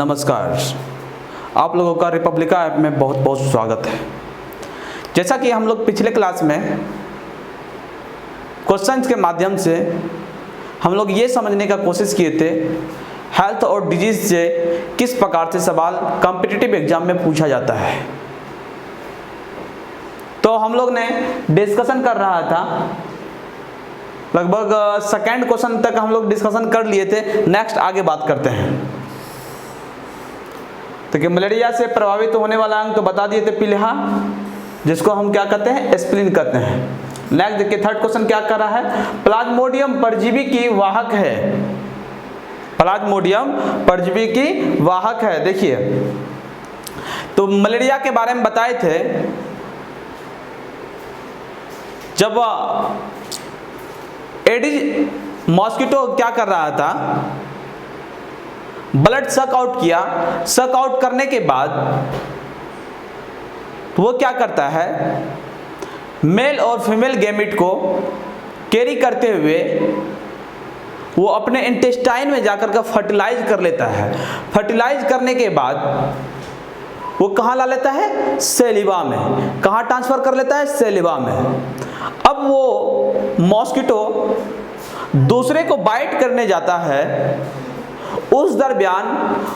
नमस्कार, आप लोगों का रिपब्लिका ऐप में बहुत बहुत स्वागत है। जैसा कि हम लोग पिछले क्लास में क्वेश्चंस के माध्यम से हम लोग ये समझने का कोशिश किए थे हेल्थ और डिजीज से किस प्रकार से सवाल कॉम्पिटिटिव एग्जाम में पूछा जाता है। तो हम लोग ने डिस्कशन कर रहा था, लगभग सेकंड क्वेश्चन तक हम लोग डिस्कशन कर लिए थे। नेक्स्ट आगे बात करते हैं। तो कि मलेरिया से प्रभावित होने वाला अंग तो बता दिए थे पीलिया, जिसको हम क्या कहते हैं, एस्पिरिन कहते हैं। नेक्स्ट देखिए थर्ड क्वेश्चन क्या कर रहा है, प्लाज्मोडियम परजीवी की वाहक है। प्लाज्मोडियम परजीवी की वाहक है। देखिए तो मलेरिया के बारे में बताए थे, जब एडिस मॉस्किटो क्या कर रहा था, ब्लड सक आउट किया। सक आउट करने के बाद तो वो क्या करता है, मेल और फीमेल गैमेट को कैरी करते हुए वो अपने इंटेस्टाइन में जाकर के फर्टिलाइज कर लेता है। फर्टिलाइज करने के बाद वो कहाँ ला लेता है, सेलिवा में। कहाँ ट्रांसफर कर लेता है, सेलिवा में। अब वो मॉस्किटो दूसरे को बाइट करने जाता है, उस दरमियान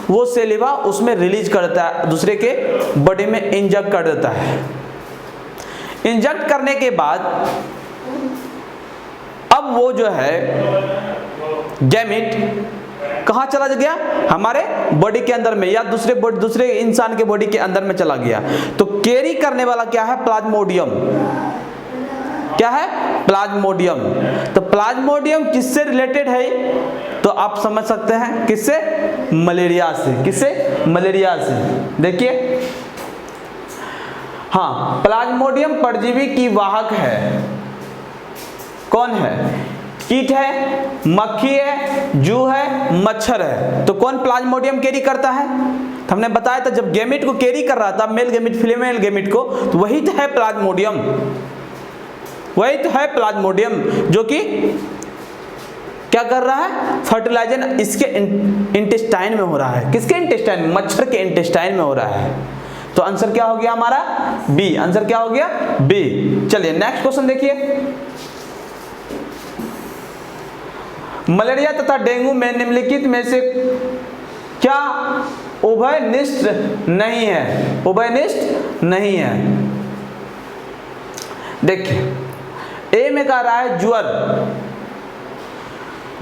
वो सेलिवा उसमें रिलीज कर देता है, दूसरे के बॉडी में इंजेक्ट कर देता है। इंजेक्ट करने के बाद अब वो जो है गैमेट कहाँ चला गया, हमारे बॉडी के अंदर में या दूसरे इंसान के बॉडी के अंदर में चला गया। तो कैरी करने वाला क्या है, प्लाज्मोडियम। क्या है, प्लाज्मोडियम। तो प्लाज्मोडियम किससे रिलेटेड है, तो आप समझ सकते हैं किससे, मलेरिया से। किससे, मलेरिया से। देखिए हाँ, प्लाज्मोडियम परजीवी की वाहक है। कौन है, कीट है, मक्खी है, जू है, मच्छर है। तो कौन प्लाज्मोडियम कैरी करता है, तो हमने बताया था जब गैमेट को कैरी कर रहा था, मेल गैमेट फीमेल गैमेट को, तो वही तो है प्लाज्मोडियम। वही तो है प्लाज्मोडियम जो कि क्या कर रहा है, फर्टिलाइजन इसके इंटेस्टाइन में हो रहा है। किसके इंटेस्टाइन में, मच्छर के इंटेस्टाइन में हो रहा है। तो आंसर क्या हो गया हमारा, बी। आंसर क्या हो गया, बी। चलिए नेक्स्ट क्वेश्चन देखिए, मलेरिया तथा डेंगू में निम्नलिखित में से क्या उभयनिष्ठ नहीं है। उभयनिष्ठ नहीं है। देखिए ए में कह रहा है ज्वर,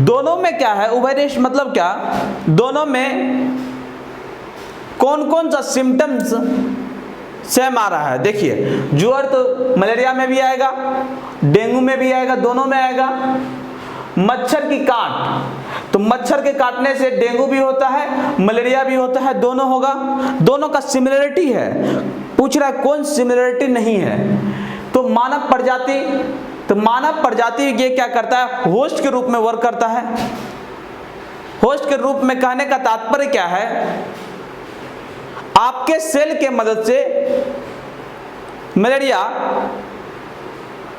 दोनों में क्या है, उभयनिष्ठ मतलब क्या, दोनों में कौन कौन सा सिम्टम्स सेम आ रहा है। देखिए ज्वर तो मलेरिया में भी आएगा, डेंगू में भी आएगा, दोनों में आएगा। मच्छर की काट, तो मच्छर के काटने से डेंगू भी होता है, मलेरिया भी होता है, दोनों होगा। दोनों का सिमिलरिटी है। पूछ रहा है कौन सिमिलरिटी नहीं है, तो मानव प्रजाति। तो मानव प्रजाति ये क्या करता है, होस्ट के रूप में वर्क करता है। होस्ट के रूप में कहने का तात्पर्य क्या है, आपके सेल के मदद से मलेरिया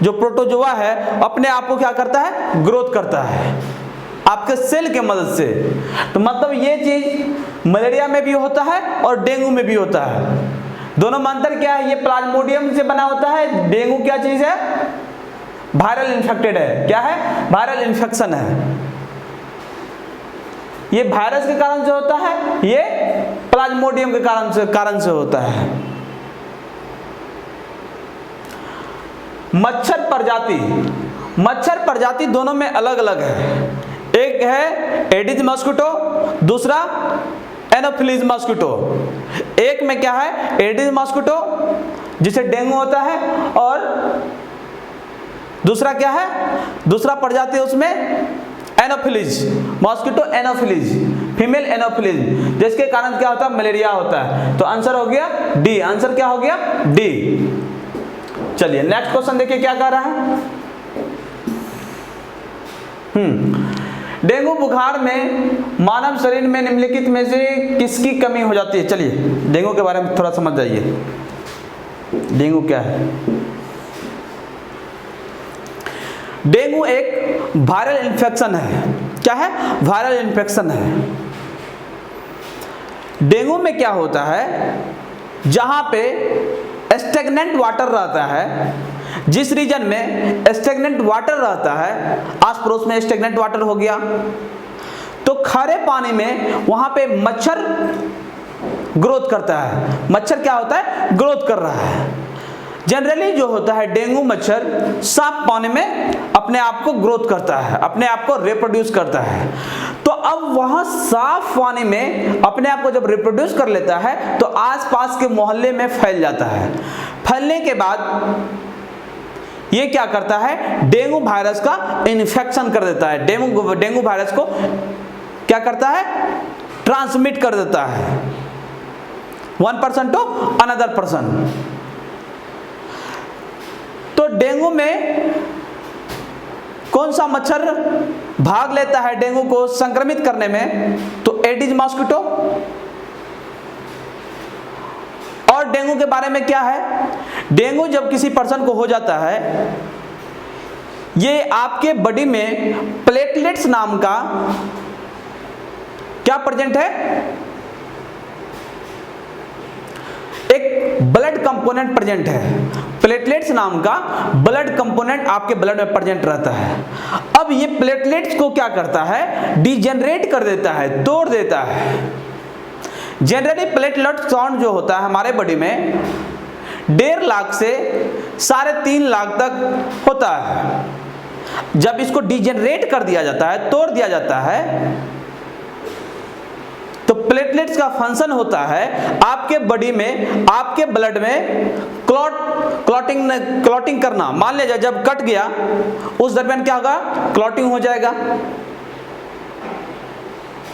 जो प्रोटोजोआ है अपने आप को क्या करता है, ग्रोथ करता है आपके सेल के मदद से। तो मतलब ये चीज मलेरिया में भी होता है और डेंगू में भी होता है। दोनों में अंतर क्या है, ये प्लाज्मोडियम से बना होता है, डेंगू क्या चीज है, वायरल इन्फेक्टेड है। क्या है, वायरल इन्फेक्शन है। ये वायरस के कारण से होता है, ये प्लाज्मोडियम के कारण से होता है। मच्छर प्रजाति दोनों में अलग अलग है। एक है एडिस मॉस्किटो, दूसरा एनोफिलीज मॉस्किटो। एक में क्या है, एडिस मॉस्किटो जिसे डेंगू होता है, और दूसरा क्या है, दूसरा प्रजाति उसमें anopheles mosquito, anopheles female anopheles, जिसके कारण क्या होता है, मलेरिया होता है। तो आंसर हो गया डी। आंसर क्या हो गया, डी। चलिए नेक्स्ट क्वेश्चन देखिए क्या कह रहा है, डेंगू बुखार में मानव शरीर में निम्नलिखित में से किसकी कमी हो जाती है। चलिए डेंगू के बारे में थोड़ा समझ जाइए। डेंगू क्या है, डेंगू एक वायरल इन्फेक्शन है। क्या है, वायरल इन्फेक्शन है। डेंगू में क्या होता है, जहां पे स्टेगनेंट वाटर रहता है, जिस रीजन में स्टेगनेंट वाटर रहता है, आस पड़ोस में स्टेगनेंट वाटर हो गया, तो खारे पानी में वहां पे मच्छर ग्रोथ करता है। मच्छर क्या होता है, ग्रोथ कर रहा है। जनरली जो होता है डेंगू मच्छर साफ पानी में अपने आप को ग्रोथ करता है, अपने आप को रिप्रोड्यूस करता है। तो अब वहां साफ पानी में अपने आप को जब रिप्रोड्यूस कर लेता है तो आसपास के मोहल्ले में फैल जाता है। फैलने के बाद ये क्या करता है, डेंगू वायरस का इन्फेक्शन कर देता है। डेंगू वायरस को क्या करता है, ट्रांसमिट कर देता है, one person to another person. तो डेंगू में कौन सा मच्छर भाग लेता है डेंगू को संक्रमित करने में, तो एडिस मॉस्किटो। और डेंगू के बारे में क्या है, डेंगू जब किसी पर्सन को हो जाता है, ये आपके बॉडी में प्लेटलेट्स नाम का क्या प्रेजेंट है, एक ब्लड कंपोनेंट प्रेजेंट है। प्लेटलेट्स नाम का ब्लड कंपोनेंट आपके ब्लड में प्रेजेंट रहता है। अब ये प्लेटलेट्स को क्या करता है, डिजेनरेट कर देता है, तोड़ देता है। जनरली प्लेटलेट काउंट जो होता है हमारे बॉडी में 1.5 लाख से 3.5 लाख तक होता है। जब इसको डिजेनरेट कर दिया जाता है, तोड़ दिया जाता है, तो प्लेटलेट्स का फंक्शन होता है आपके बॉडी में, आपके ब्लड में क्लॉटिंग करना। मान लीजिए जब कट गया उस दरमियान क्या होगा, क्लॉटिंग हो जाएगा।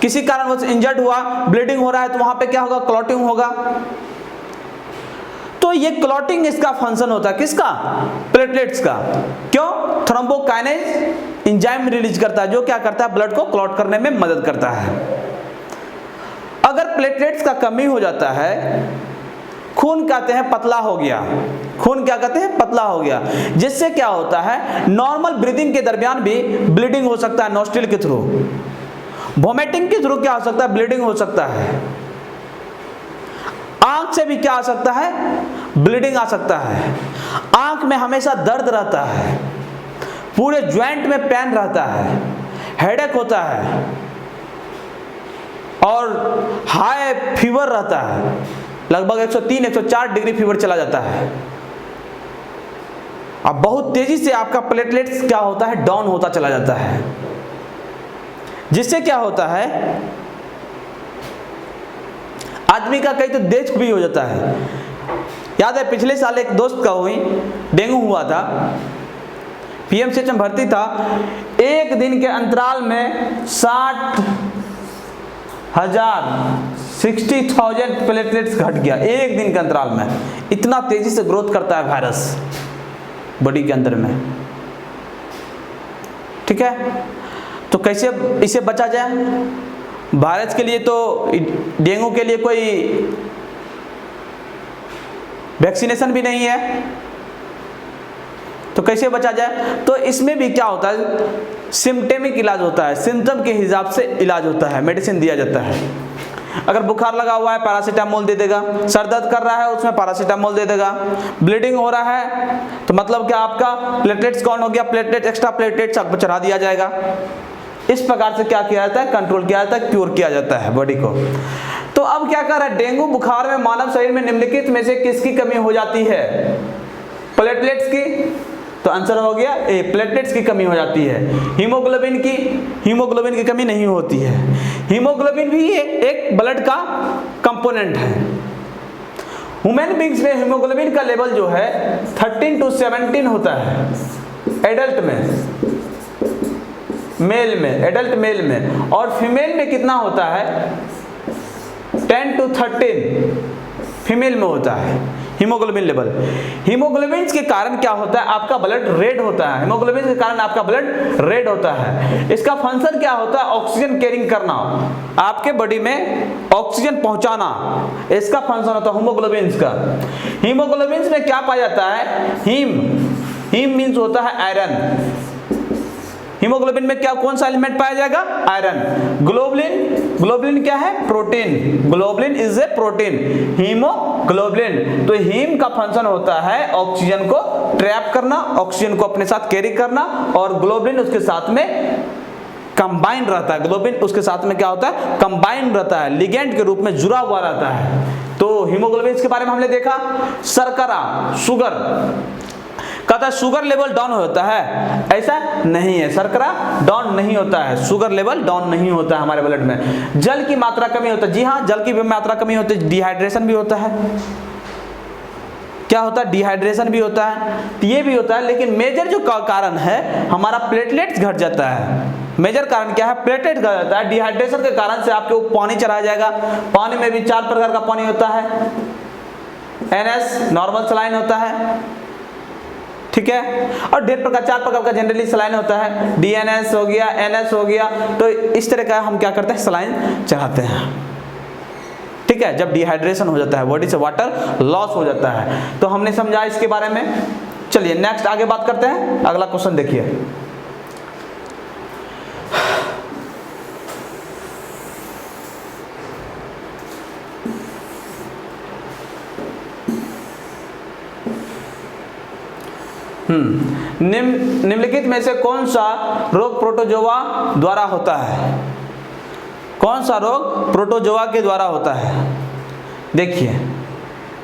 किसी कारणवश इंजर्ड हुआ, ब्लीडिंग हो रहा है, तो वहां पे क्या होगा, क्लॉटिंग होगा। तो ये क्लॉटिंग इसका फंक्शन होता है, किसका, प्लेटलेट्स का। क्यों, थ्रोम्बोकाइनेज एंजाइम रिलीज करता है, जो क्या करता है, ब्लड को क्लॉट करने में मदद करता है। अगर प्लेटलेट्स का कमी हो जाता है, खून कहते हैं पतला हो गया, खून क्या कहते हैं, पतला हो गया, जिससे क्या होता है, नॉर्मल ब्रीदिंग के दरमियान भी ब्लीडिंग हो सकता है, नोस्ट्रिल के थ्रू, वोमिटिंग के थ्रू क्या हो सकता है, ब्लीडिंग हो सकता है, आंख से भी क्या आ सकता है, ब्लीडिंग आ सकता है। आंख में हमेशा दर्द रहता है, पूरे ज्वाइंट में पेन रहता है, हेडेक होता है, और हाई फीवर रहता है, लगभग 103-104 डिग्री फीवर चला जाता है। अब बहुत तेजी से आपका प्लेटलेट्स क्या होता है, डाउन होता चला जाता है, जिससे क्या होता है, आदमी का कई तो डेथ भी हो जाता है। याद है पिछले साल एक दोस्त का हुई, डेंगू हुआ था, पीएमसीएच में भर्ती था, एक दिन के अंतराल में 60,000 प्लेटलेट्स घट गया, एक दिन के अंतराल में। इतना तेजी से ग्रोथ करता है वायरस बॉडी के अंदर में, ठीक है। तो कैसे इसे बचा जाए, वायरस के लिए तो, डेंगू के लिए कोई वैक्सीनेशन भी नहीं है, तो कैसे बचा जाए, तो इसमें भी क्या होता है, सिम्टमिक इलाज होता है, सिम्टम के हिसाब से इलाज होता है, मेडिसिन दिया जाता है। अगर बुखार लगा हुआ है पैरासीटामोल दे देगा, सर दर्द कर रहा है उसमें पैरासीटामोल दे देगा, ब्लीडिंग हो रहा है तो मतलब क्या आपका प्लेटलेट्स काउंट हो गया, प्लेटलेट एक्स्ट्रा प्लेटलेट्स आपको चढ़ा दिया जाएगा। इस प्रकार से क्या किया जाता है, कंट्रोल किया जाता है, क्योर किया जाता है बॉडी को। तो अब क्या कर रहा है, डेंगू बुखार में मानव शरीर में निम्नलिखित में से किसकी कमी हो जाती है, प्लेटलेट्स की। तो आंसर हो गया ए, प्लेटलेट्स की कमी हो जाती है। हीमोग्लोबिन की कमी नहीं होती है। हीमोग्लोबिन भी एक ब्लड का कंपोनेंट है। ह्यूमन बींग्स में हीमोग्लोबिन का लेवल जो है 13 to 17 होता है एडल्ट में, मेल में, एडल्ट मेल में, और फीमेल में कितना होता है 10 to 13 फीमेल में होता है हीमोग्लोबिन लेवल। हीमोग्लोबिन के कारण क्या होता है, आपका ब्लड रेड होता है, हीमोग्लोबिन के कारण आपका ब्लड रेड होता है। इसका फंक्शन क्या होता है, ऑक्सीजन कैरिंग करना, आपके बॉडी में ऑक्सीजन पहुंचाना, इसका फंक्शन होता है हीमोग्लोबिन का। हीमोग्लोबिन में क्या पाया जाता है, हीम मीन्स होता है आयरन। हीमोग्लोबिन में क्या, कौन सा एलिमेंट पाया जाएगा, आयरन। ग्लोबुलिन ग्लोबुलिन क्या है? Protein. Globulin is a protein. Haemoglobin, तो हीम का फंक्शन होता है ऑक्सीजन को ट्रैप करना, ऑक्सीजन को अपने साथ कैरी करना, और ग्लोबुलिन उसके साथ में कंबाइन रहता है। ग्लोबुलिन उसके साथ में क्या होता है? कंबाइन रहता है, लिगेंड के रूप में जुड़ा हुआ रहता है। तो हीमोग्लोबिन के बारे में हमने देखा। शर्करा, शुगर, कहता है शुगर लेवल डाउन होता है, ऐसा नहीं है, शर्करा डाउन नहीं होता है, शुगर लेवल डाउन नहीं होता है हमारे ब्लड में। जल की मात्रा कमी होता है, जी हाँ, जल की मात्रा कमी होती है, डिहाइड्रेशन भी होता है। क्या होता है? डिहाइड्रेशन भी होता है, ये भी होता है। लेकिन मेजर जो कारण है हमारा प्लेटलेट्स घट जाता है। मेजर कारण क्या है? प्लेटलेट घट जाता है। डिहाइड्रेशन के कारण से आपके ऊपर पानी चढ़ा जाएगा। पानी में भी 4 प्रकार का पानी होता है। NS नॉर्मल सलाइन होता है, ठीक है, और 4 प्रकार का जनरली सलाइन होता है। DNS हो गया, NS हो गया, तो इस तरह का हम क्या करते हैं? सलाइन चढ़ाते हैं, ठीक है, जब डिहाइड्रेशन हो जाता है, बॉडी से वाटर लॉस हो जाता है। तो हमने समझा इसके बारे में। चलिए नेक्स्ट आगे बात करते हैं। अगला क्वेश्चन देखिए। निम्नलिखित में से कौन सा रोग प्रोटोजोआ द्वारा होता है? कौन सा रोग प्रोटोजोआ के द्वारा होता है? देखिए,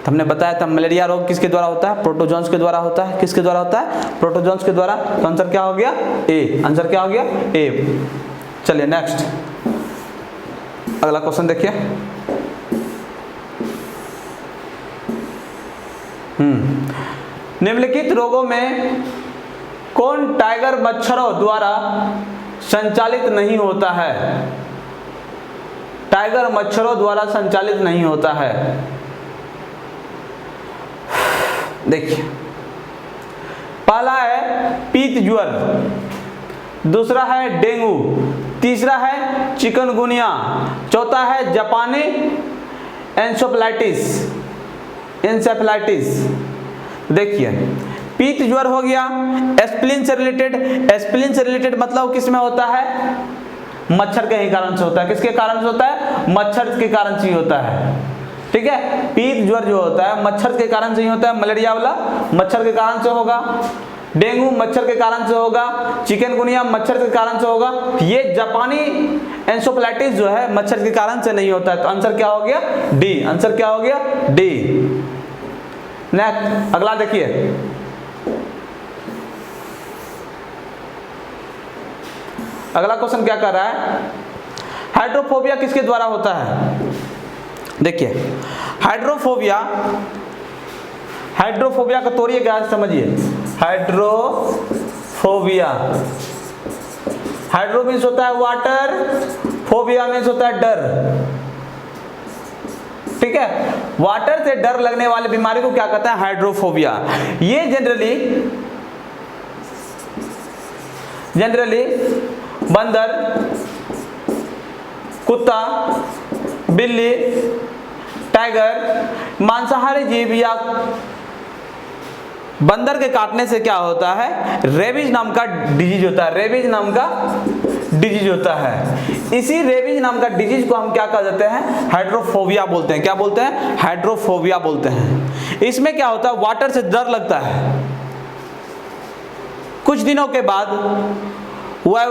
हमने बताया था मलेरिया रोग किसके द्वारा होता है? प्रोटोजोन्स के द्वारा होता है। किसके द्वारा होता है? प्रोटोजोन्स के द्वारा। तो आंसर क्या हो गया? ए। आंसर क्या हो गया? ए। चलिए नेक्स्ट अगला क्वेश्चन देखिए। निम्नलिखित रोगों में कौन टाइगर मच्छरों द्वारा संचालित नहीं होता है? टाइगर मच्छरों द्वारा संचालित नहीं होता है। देखिए, पहला है पीत ज्वर, दूसरा है डेंगू, तीसरा है चिकनगुनिया, चौथा है जापानी एन्सेफेलाइटिस। देखिए, पीत ज्वर हो गया, एस्प्लिन से रिलेटेड मतलब किस में होता है? मच्छर के ही कारण से होता है। किसके कारण से होता है? मच्छर के कारण से ही होता है, ठीक है। पीत ज्वर जो होता है मच्छर के कारण से ही होता है। मलेरिया वाला मच्छर के कारण से होगा, डेंगू मच्छर के कारण से होगा, चिकनगुनिया मच्छर के कारण से होगा। ये जापानी एन्सेफेलाइटिस जो है मच्छर के कारण से नहीं होता है। तो आंसर क्या हो गया? डी। आंसर क्या हो गया? डी। नेक्स्ट अगला देखिए। अगला क्वेश्चन क्या कर रहा है? हाइड्रोफोबिया किसके द्वारा होता है? देखिए, हाइड्रोफोबिया का तोड़िए क्या समझिए। हाइड्रो मीन्स होता है वाटर, फोबिया मीन्स होता है डर, ठीक है। वाटर से डर लगने वाले बीमारी को क्या कहता है? हाइड्रोफोबिया। ये जनरली बंदर, कुत्ता, बिल्ली, टाइगर, मांसाहारी जीव या बंदर के काटने से क्या होता है? रेबीज नाम का डिजीज होता है। इसी रेबीज नाम का डिजीज को हम क्या कह देते हैं? हाइड्रोफोबिया बोलते हैं। क्या बोलते हैं? हाइड्रोफोबिया बोलते हैं। इसमें क्या होता है? वाटर से डर लगता है। कुछ दिनों के बाद वह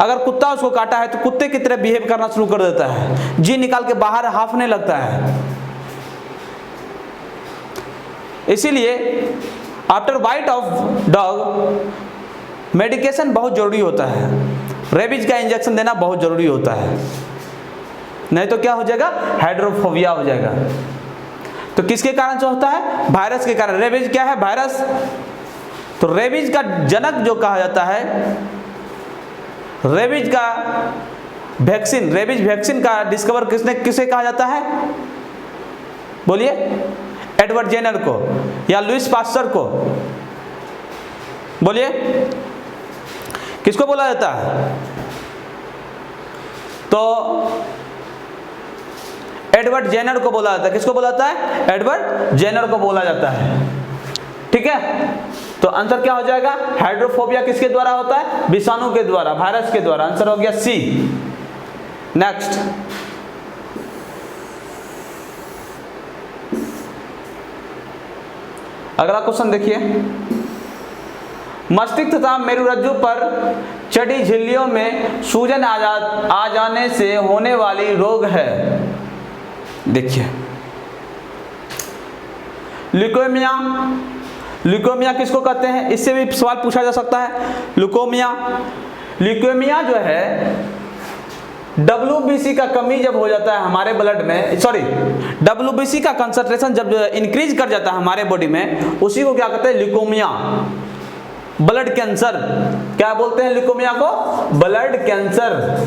अगर कुत्ता उसको काटा है तो कुत्ते की तरह बिहेव करना शुरू कर देता है, जी निकाल के बाहर हांफने लगता है। इसीलिए after bite of dog medication बहुत जरूरी होता है। रेबीज का इंजेक्शन देना बहुत जरूरी होता है, नहीं तो क्या हो जाएगा? हाइड्रोफोबिया हो जाएगा। तो किसके कारण से होता है? वायरस के कारण। रेबीज क्या है? वायरस। तो रेबीज का जनक जो कहा जाता है, रेबीज वैक्सीन का डिस्कवर किसे कहा जाता है? बोलिए। एडवर्ड जेनर को या लुइस पास्चर को? बोलिए, किसको बोला जाता है? तो एडवर्ड जेनर को बोला जाता है। किसको बोला जाता है? एडवर्ड जेनर को बोला जाता है, ठीक है। तो आंसर क्या हो जाएगा? हाइड्रोफोबिया किसके द्वारा होता है? विषाणु के द्वारा, वायरस के द्वारा। आंसर हो गया सी। नेक्स्ट अगला क्वेश्चन देखिए, मस्तिष्क तथा मेरुरज्जु पर चढ़ी झिल्लियों में सूजन आ जाने से होने वाली रोग है। देखिए ल्यूकेमिया, ल्यूकेमिया किसको कहते हैं, इससे भी सवाल पूछा जा सकता है। ल्यूकेमिया, ल्यूकेमिया जो है WBC का कमी जब हो जाता है हमारे ब्लड में, सॉरी WBC का कंसंट्रेशन जब इंक्रीज कर जाता है हमारे बॉडी में, उसी को क्या कहते हैं, ल्यूकेमिया, ब्लड कैंसर। क्या बोलते हैं ल्यूकेमिया को, ब्लड कैंसर।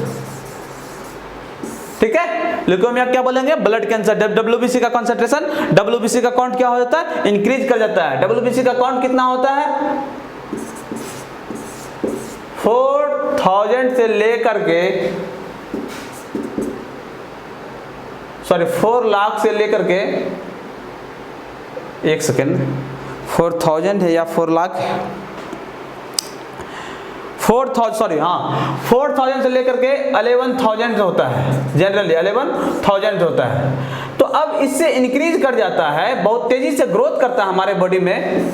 ठीक है, ल्यूकेमिया क्या बोलेंगे, ब्लड कैंसर। WBC का कंसंट्रेशन, WBC का काउंट क्या हो जाता है, इंक्रीज कर जाता है। WBC का काउंट कितना होता है, 4000 से लेकर के, सॉरी 4 लाख से लेकर के, एक सेकेंड, 4000 है या 4 लाख, 4000 से लेकर के 11,000 होता है, जनरली 11,000 होता है। तो अब इससे इंक्रीज कर जाता है, बहुत तेजी से ग्रोथ करता है हमारे बॉडी में,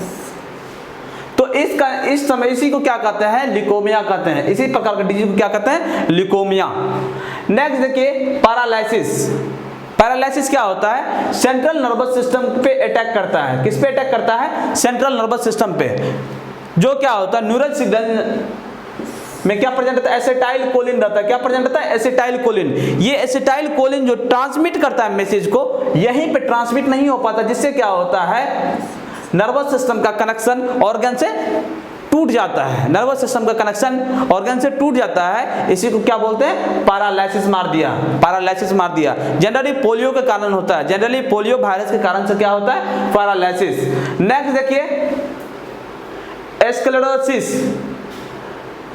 तो इस समय इसी को क्या कहते हैं, ल्यूकेमिया कहते हैं। इसी प्रकार का डिजीज को क्या कहते हैं, ल्यूकेमिया। नेक्स्ट देखिए पैरालिसिस। पैरालिसिस क्या होता है, सेंट्रल नर्वस सिस्टम पे अटैक करता है। किस पे अटैक करता है, सेंट्रल नर्वस सिस्टम पे। जो क्या होता है, न्यूरल सिग्नल में क्या प्रेजेंट रहता है, एसिटाइल कोलिन रहता है। क्या प्रेजेंट रहता है, एसिटाइल कोलिन। ये एसिटाइल कोलिन जो ट्रांसमिट करता है मैसेज को, यहीं पे ट्रांसमिट नहीं हो पाता, जिससे क्या होता है, नर्वस सिस्टम का कनेक्शन ऑर्गन से टूट जाता है। नर्वस सिस्टम का कनेक्शन ऑर्गन से टूट जाता है, इसी को क्या बोलते हैं, पैरालिसिस मार दिया, पैरालिसिस मार दिया। जनरली पोलियो के कारण होता है, जनरली पोलियो वायरस के कारण से क्या होता है, पैरालिसिस। नेक्स्ट देखिए स्क्लेरोसिस।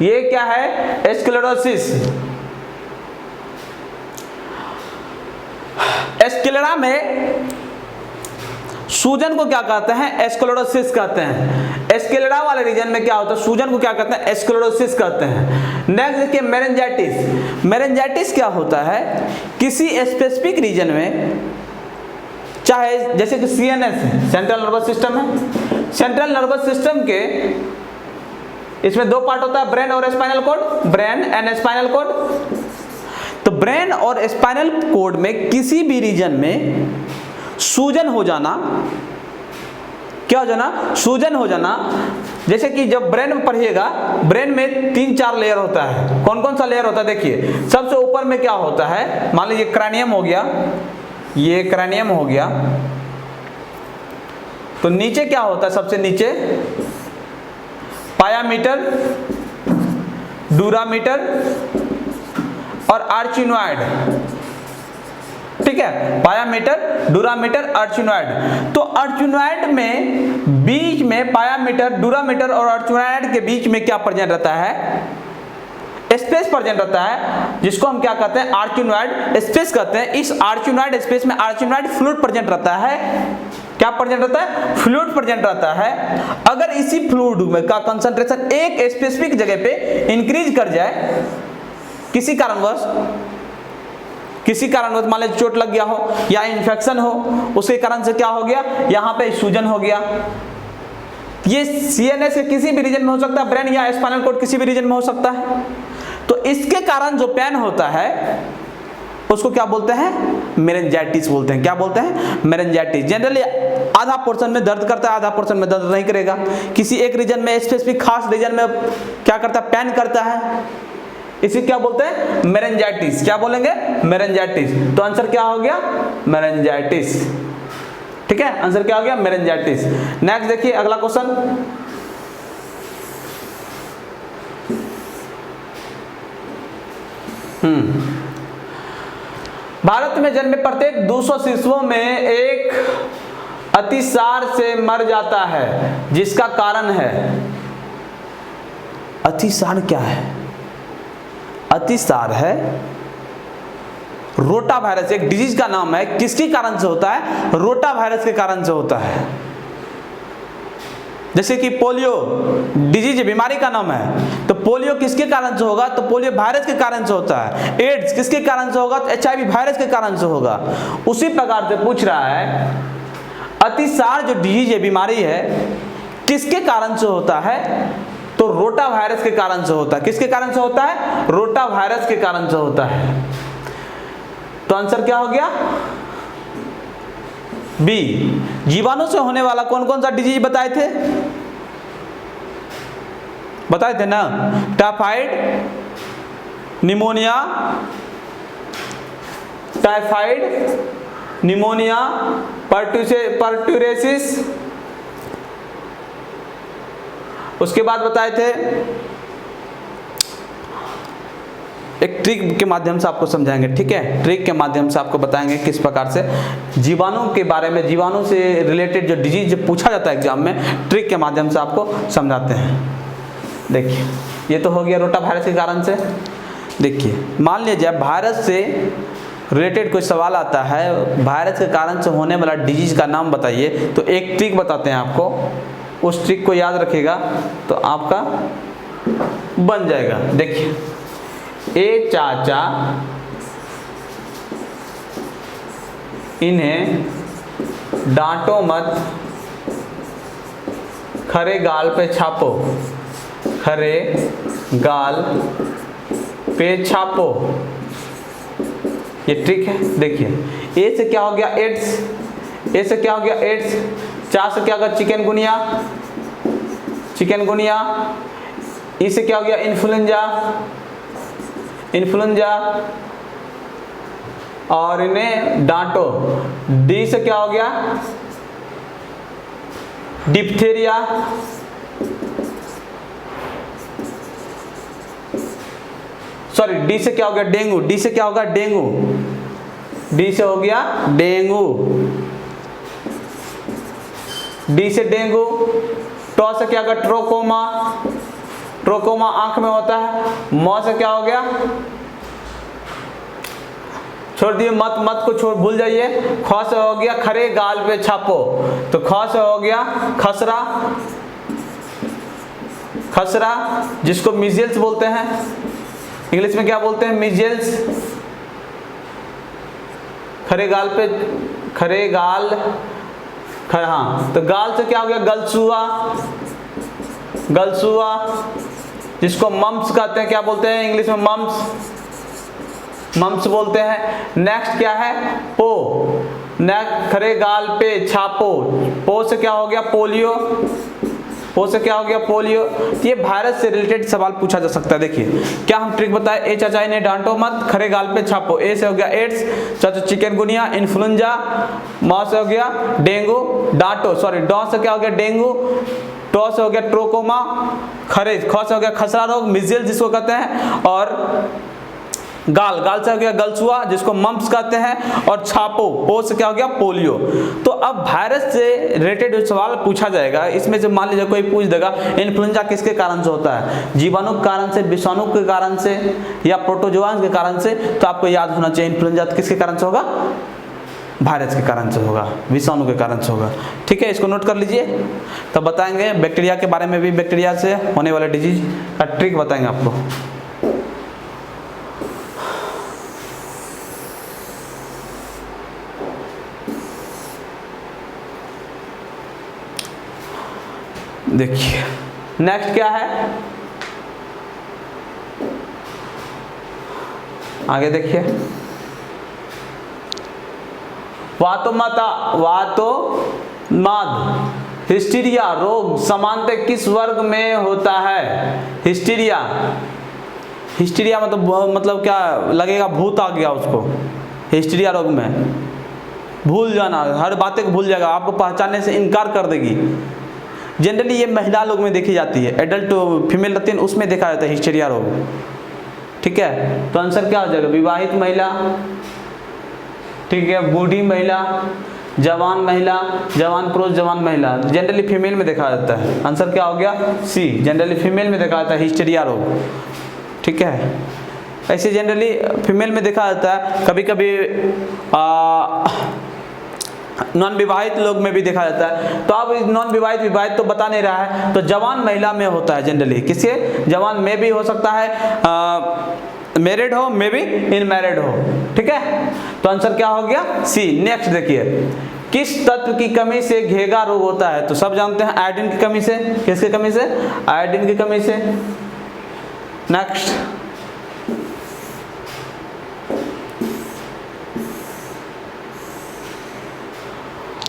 ये क्या है, स्क्लेरोसिस। स्क्लेरा में सूजन को क्या कहते हैं, स्क्लेरोसिस कहते हैं। स्क्लेरा वाले रीजन में क्या होता है, सूजन को क्या कहते हैं, स्क्लेरोसिस कहते हैं। नेक्स्ट देखिए मेनिंजाइटिस। मेनिंजाइटिस क्या होता है, किसी स्पेसिफिक रीजन में, चाहे जैसे कि CNS सेंट्रल नर्वस सिस्टम है, सेंट्रल नर्वस सिस्टम के इसमें 2 पार्ट होता है, ब्रेन और spinal cord, brain and spinal cord. तो ब्रेन और स्पाइनल कॉर्ड में किसी भी रीजन में सूजन हो जाना, क्या हो जाना, सूजन हो जाना। जैसे कि जब ब्रेन में पढ़िएगा, ब्रेन में 3-4 लेयर होता है। कौन कौन सा लेयर होता है, देखिए सबसे ऊपर में क्या होता है, मान लीजिए क्रैनियम हो गया, ये क्रैनियम हो गया। तो नीचे क्या होता है, सबसे नीचे पायामीटर, डूरामीटर और आर्चिनोइड। ठीक है, पायामीटर, डूरामीटर, आर्चिनोइड। तो आर्चिनोइड में बीच में, पायामीटर, डूरामीटर और आर्चिनोइड के बीच में क्या प्रेजेंट रहता है, स्पेस प्रेजेंट रहता है, जिसको हम क्या कहते हैं, आर्चिनोइड स्पेस कहते हैं। इस आर्चिनोइड स्पेस में आर्चिनोइड फ्लूइड प्रेजेंट रहता है। क्या प्रेजेंट रहता है, फ्लूइड प्रेजेंट रहता है। अगर इसी फ्लूइड में का कंसंट्रेशन एक स्पेसिफिक जगह पे इंक्रीज कर जाए, किसी कारणवश मान लीजिए चोट लग गया हो या इन्फेक्शन हो, उसके कारण से क्या हो गया, यहाँ पे सूजन हो गया। ये CNS के किसी भी रीजन में हो सकता है, ब्रेन या स्पाइनल कॉर्ड किसी भी रीजन में हो सकता है। तो इसके कारण जो पेन होता है उसको क्या बोलते हैं, मेनिंजाइटिस बोलते हैं। क्या बोलते हैं, मेनिंजाइटिस। जनरली आधा पोर्शन में दर्द करता है, आधा पोर्शन में दर्द नहीं करेगा। किसी एक रीजन में, स्पेसिफिक खास रीजन में क्या करता है, पेन करता है, इसी क्या बोलते हैं, मेनिंजाइटिस। क्या बोलेंगे, मेनिंजाइटिस। तो आंसर क्या हो गया, मेनिंजाइटिस। ठीक है, आंसर क्या हो गया, मेनिंजाइटिस। नेक्स्ट देखिए अगला क्वेश्चन, भारत में जन्मे प्रत्येक 200 शिशुओं में एक अतिसार से मर जाता है, जिसका कारण है, अतिसार क्या है, अतिसार है रोटा वायरस, एक डिजीज का नाम है। किसके कारण से होता है, रोटा वायरस के कारण से होता है। जैसे कि पोलियो डिजीज बीमारी का नाम है, तो पोलियो किसके कारण से होगा, तो पोलियो वायरस के कारण से होता है। एड्स किसके कारण से होगा, तो HIV वायरस के कारण से होगा। उसी प्रकार से पूछ रहा है अतिसार जो डिजीज है, बीमारी है, किसके कारण से होता है? तो रोटा वायरस के कारण से होता है। किसके कारण से होता है? रोटा वायरस के कारण से होता है। तो आंसर क्या हो गया? बी। जीवाणु से होने वाला कौन कौन सा डिजीज बताए थे? बताए थे ना, टाइफाइड, निमोनिया, टाइफाइड, निमोनिया, पर्टुरेसिस, उसके बाद बताए थे, एक ट्रिक के माध्यम से आपको समझाएंगे, ठीक है? ट्रिक के माध्यम से आपको बताएंगे किस प्रकार से जीवाणु के बारे में, जीवाणु से रिलेटेड जो डिजीज पूछा जाता है एग्जाम में, ट्रिक के माध्यम से आपको समझाते हैं। देखिए, ये तो हो गया रोटा वायरस के कारण से। देखिए, मान लीजिए वायरस से रिलेटेड कोई सवाल आता है, वायरस के कारण से होने वाला डिजीज का नाम बताइए, तो एक ट्रिक बताते हैं आपको, उस ट्रिक को याद रखिएगा तो आपका बन जाएगा। देखिए, ए चाचा इन्हें डांटो मत, खरे गाल पे छापो, खरे गाल पे छापो, ये ट्रिक है। देखिए, ए से क्या हो गया? एड्स, ए से क्या हो गया? एड्स। चा से क्या होगा? Chikungunya, chikungunya. ई से क्या हो गया? Influenza, influenza. और इन्हें डांटो, डी से क्या हो गया? डिप्थेरिया, सॉरी डी से क्या हो गया? डेंगू, डी से क्या होगा? डेंगू, डी से हो गया डेंगू, डी से डेंगू। टॉ से क्या होगा? ट्रोकोमा, ट्रोकोमा आंख में होता है। मौ से क्या हो गया? छोड़ दिए, मत मत को छोड़, भूल जाइए। ख से हो गया खरे गाल पे छापो, तो ख से हो गया खसरा, खसरा, जिसको मिजेल्स बोलते हैं, इंग्लिश में क्या बोलते हैं? मिजेल्स। खरे गाल पे, खरे गाल, हाँ, तो गाल से क्या हो गया? गलसुआ, गलसुआ, जिसको मम्स कहते हैं, क्या बोलते हैं इंग्लिश में? मम्स, मम्स बोलते हैं। नेक्स्ट क्या है? पो, नेक्स्ट खरे गाल पे छापो, पो से क्या हो गया? पोलियो, पो से क्या हो गया? पोलियो। ये वायरस से रिलेटेड सवाल पूछा जा सकता है। देखिए, क्या हम ट्रिक बताए? ए चाचा इन्हें डांटो मत, खरे गाल पे छापो। ए से हो गया एड्स, चाचा चिकनगुनिया, इन्फ्लुएंजा। मौ से हो गया डेंगू, डांटो, सॉरी डॉ से क्या हो गया? डेंगू। टॉ से हो गया ट्रोकोमा, खरे, ख से हो गया खसरा रोग, मिजेल जिसको कहते हैं। और गाल, गाल से हो गया गलसुआ, जिसको मम्प्स कहते हैं। और छापो, पो से क्या हो गया? पोलियो। तो अब वायरस से रिलेटेड जो सवाल पूछा जाएगा, इसमें से मान लीजिए कोई पूछ देगा इन्फ्लुएंजा किसके कारण से होता है? जीवाणु के कारण से, विषाणु के कारण से, या प्रोटोजोआन के कारण से? तो आपको याद होना चाहिए इन्फ्लुएंजा किसके कारण से होगा? वायरस के कारण से होगा, विषाणु के कारण से होगा। ठीक है, इसको नोट कर लीजिए। तब बताएंगे बैक्टीरिया के बारे में भी, बैक्टीरिया से होने वाले डिजीज का ट्रिक बताएंगे आपको। देखिए, नेक्स्ट क्या है? आगे देखिए, वातोमाता, वातोमाद, हिस्टीरिया रोग सामान्यतः किस वर्ग में होता है? हिस्टीरिया, हिस्टीरिया मतलब क्या लगेगा? भूत आ गया उसको। हिस्टीरिया रोग में भूल जाना, हर बातें को भूल जाएगा, आपको पहचानने से इनकार कर देगी। जनरली ये महिला लोग में देखी जाती है, एडल्ट फीमेल रहती है उसमें देखा जाता है हिस्टीरिया रोग। ठीक है, तो आंसर क्या हो जाएगा? विवाहित महिला, ठीक है, बूढ़ी महिला, जवान महिला, जवान पुरुष, जवान महिला, जनरली फीमेल में देखा जाता है। आंसर क्या हो गया? सी, जनरली फीमेल में देखा जाता है हिस्टीरिया रोग। ठीक है, ऐसे जनरली फीमेल में देखा जाता है, कभी कभी नॉन विवाहित लोग में भी देखा जाता है। तो अब नॉन विवाहित विवाहित तो बता नहीं रहा है, तो जवान महिला में होता है जनरली। किसके? जवान में भी हो सकता है मैरिड हो, मे बी इनमैरिड हो। ठीक है, तो आंसर क्या हो गया? सी। नेक्स्ट देखिए, किस तत्व की कमी से घेगा रोग होता है? तो सब जानते हैं आयोडीन की कमी से। किसकी कमी से? आयोडीन की कमी से। नेक्स्ट,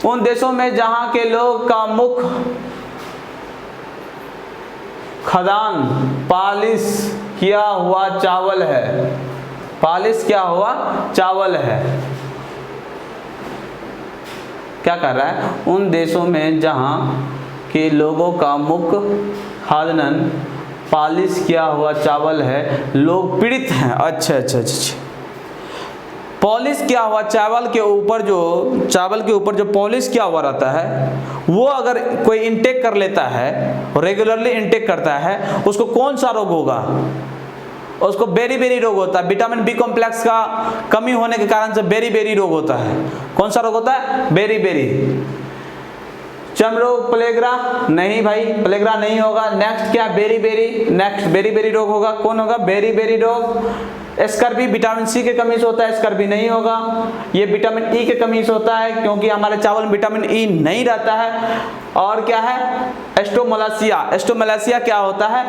उन देशों में जहां के लोग का मुख्य खाद्यान्न पॉलिश किया हुआ चावल है। पॉलिश किया हुआ चावल है। क्या कर रहा है? उन देशों में जहां के लोगों का मुख्य खाद्यान्न पॉलिश किया हुआ चावल है, लोग पीड़ित हैं। अच्छा अच्छा अच्छा, पॉलिश किया हुआ चावल के ऊपर जो पॉलिश किया हुआ रहता है, वो अगर कोई इंटेक कर लेता है, रेगुलरली इंटेक करता है, उसको कौन सा रोग होगा? उसको बेरी रोग होता है। विटामिन बी कॉम्प्लेक्स का कमी होने के कारण से बेरी रोग होता है। कौन सा रोग होता है? बेरी। चर्म रोग, प्लेग्रा? नहीं भाई, प्लेग्रा नहीं होगा। नेक्स्ट क्या? बेरी। नेक्स्ट बेरी रोग होगा। कौन होगा? बेरी रोग। स्कर्वी विटामिन सी के कमी से होता है, स्कर्वी नहीं होगा। ये विटामिन ई के कमी से होता है, क्योंकि हमारे चावल में विटामिन ई नहीं रहता है। और क्या है? एस्टोमलासिया क्या होता है?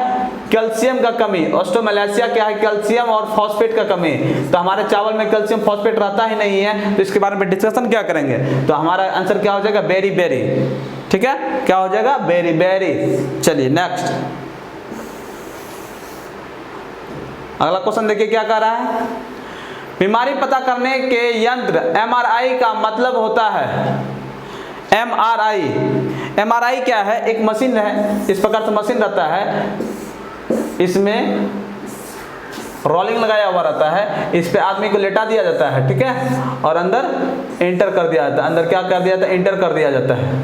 कैल्शियम का कमी। एस्टोमलासिया क्या है? कैल्शियम और फॉस्फेट का कमी। तो हमारे चावल में कैल्शियम फॉस्फेट रहता ही नहीं है, तो इसके बारे में डिस्कशन क्या करेंगे? तो हमारा आंसर क्या हो जाएगा? बेरी। ठीक है, क्या हो जाएगा? बेरी। चलिए नेक्स्ट, अगला क्वेश्चन देखिए क्या कह रहा है। बीमारी पता करने के यंत्र MRI का मतलब होता है। MRI क्या है? एक मशीन है, इस प्रकार से मशीन रहता है, इसमें रोलिंग लगाया हुआ रहता है, इस पे आदमी को लेटा दिया जाता है, ठीक है, और अंदर एंटर कर दिया जाता है। अंदर क्या कर दिया जाता है? एंटर कर दिया जाता है,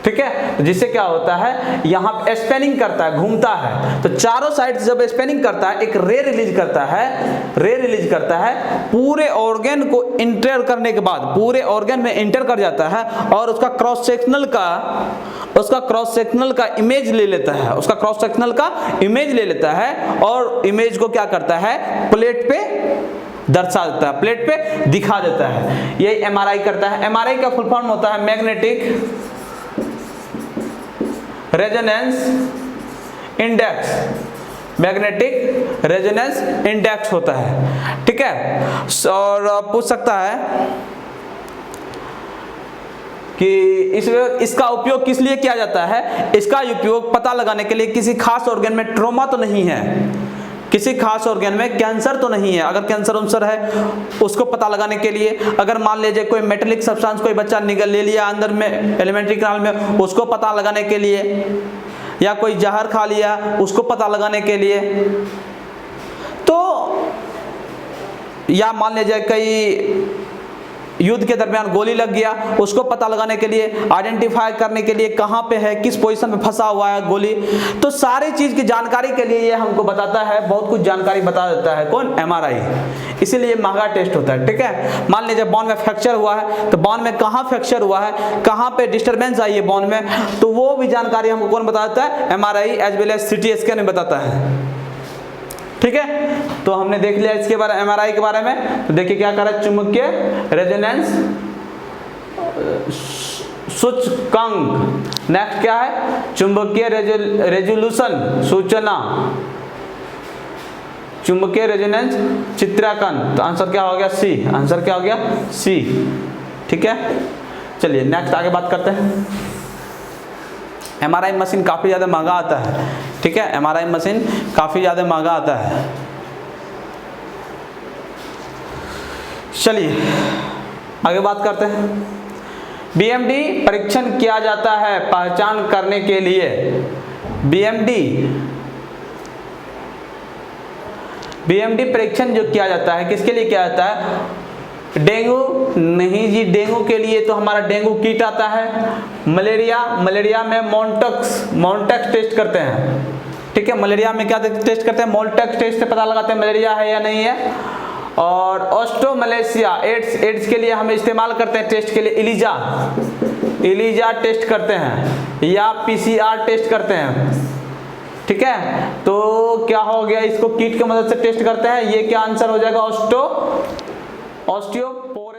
ठीक है। जिससे क्या होता है? यहाँ पे स्पेनिंग करता है, घूमता है, तो चारों साइड जब स्पेनिंग करता है, एक रे रिलीज करता है, पूरे ऑर्गन को इंटर करने के बाद पूरे ऑर्गन में इंटर कर जाता है, और उसका क्रॉस सेक्शनल का इमेज ले लेता है, और इमेज को क्या करता है? प्लेट पे दर्शा देता है, प्लेट पे दिखा देता है। यही MRI करता है। MRI का फुल फॉर्म होता है मैग्नेटिक रेजोनेंस इंडेक्स होता है, ठीक है। और पूछ सकता है कि इसका उपयोग किस लिए किया जाता है? इसका उपयोग पता लगाने के लिए किसी खास ऑर्गन में ट्रॉमा तो नहीं है, किसी खास ऑर्गन में कैंसर तो नहीं है। अगर कैंसर है उसको पता लगाने के लिए, अगर मान लीजिए कोई मेटेलिक सब्सटेंस कोई बच्चा निकल ले लिया अंदर में एलिमेंट्री कैनाल में, उसको पता लगाने के लिए, या कोई जहर खा लिया उसको पता लगाने के लिए, तो या मान लीजिए कई युद्ध के दरमियान गोली लग गया, उसको पता लगाने के लिए, आइडेंटिफाई करने के लिए कहाँ पे है, किस पोजीशन में फंसा हुआ है गोली, तो सारी चीज की जानकारी के लिए ये हमको बताता है, बहुत कुछ जानकारी बता देता है। कौन? MRI। इसीलिए महंगा टेस्ट होता है, ठीक है। मान लीजिए बोन में फ्रैक्चर हुआ है, तो बोन में कहाँ फ्रैक्चर हुआ है, कहाँ पे डिस्टर्बेंस आई है बोन में, तो वो भी जानकारी हमको कौन बताता है? MRI as well as CT scan में बताता है, ठीक है। तो हमने देख लिया इसके बारे में, MRI के बारे में। तो देखिए क्या कर रहा है? चुंबकीय रेजोनेंस सूचकांक। नेक्स्ट क्या है? चुंबकीय रेजोल्यूशन सूचना, चुंबकीय रेजोनेंस चित्रांकन। तो आंसर क्या हो गया? C। आंसर क्या हो गया? C, ठीक है। चलिए नेक्स्ट आगे बात करते हैं। MRI मशीन काफ़ी ज़्यादा महंगा आता है, ठीक है। MRI मशीन काफ़ी ज़्यादा महंगा आता है। चलिए आगे बात करते हैं। BMD परीक्षण किया जाता है पहचान करने के लिए। BMD परीक्षण जो किया जाता है किसके लिए किया जाता है? डेंगू नहीं जी, डेंगू के लिए तो हमारा डेंगू कीट आता है। मलेरिया में मोन्टेक्स टेस्ट करते हैं, ठीक है। मलेरिया में क्या टेस्ट करते हैं? मोन्टेक्स टेस्ट से पता लगाते हैं मलेरिया है या नहीं है। और ऑस्ट्रोमलेशिया एड्स के लिए हम इस्तेमाल करते हैं टेस्ट के लिए इलीजा टेस्ट करते हैं, या PCR टेस्ट करते हैं, ठीक है। तो क्या हो गया? इसको कीट की मदद से टेस्ट करते हैं। ये क्या आंसर हो जाएगा? ऑस्टियोपोर